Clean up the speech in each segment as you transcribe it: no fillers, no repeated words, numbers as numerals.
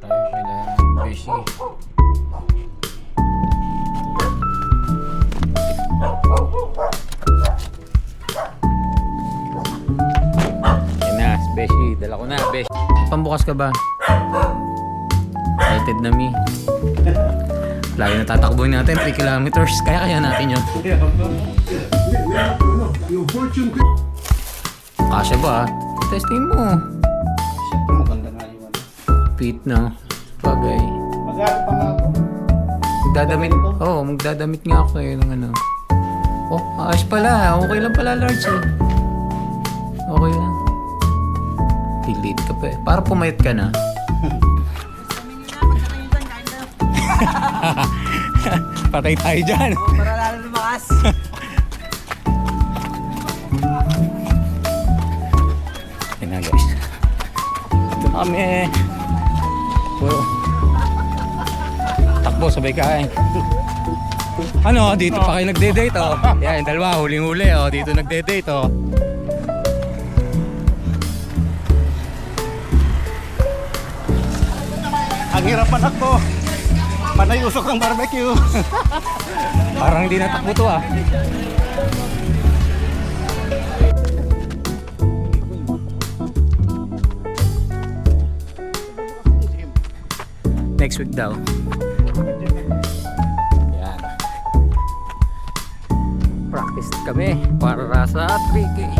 tayo kila Beshi. Yan na, Beshi. Dala ko na, Beshi. Pambukas ka ba? Excited na me. Lagi na tatakbuhin natin 3 kilometers. Kaya natin yun. Kasya ba? Testing mo. Siyempre maganda nga yun. Fit na. Bagay. Mag-aaral pa nga ako. Magdadamit nga ako ngayon ng ano. Oh, ayos pala. Okay lang pala, large eh. Okay lang. Pilit ka pa eh. Para pumayat ka na. Patay tayo dyan. Para lalo lumakas. Yan na guys. Ito na kami. Puro. Takbo sabay kain. Ano, dito pa kayo nagde-date oh. Yan, dalawa, huling-huli oh. Dito nagde-date oh. Ang hirap manakbo. Panay usok ng barbecue. Parang hindi natakbo to ah. Next week daw. Yan. Practice kami para sa 3K.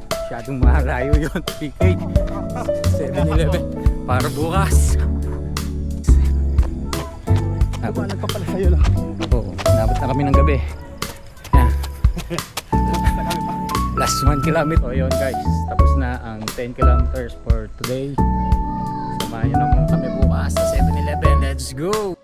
Masyadong malayo yun. 3K. 7-Eleven. Para bukas. Nagpapala sa'yo lang. Oo, nabot na kami ng gabi. Yan. Last 1 kilometer. O yun guys, tapos na ang 10 kilometers for today. Samahan nyo naman kami bukas sa 7-Eleven. Let's go!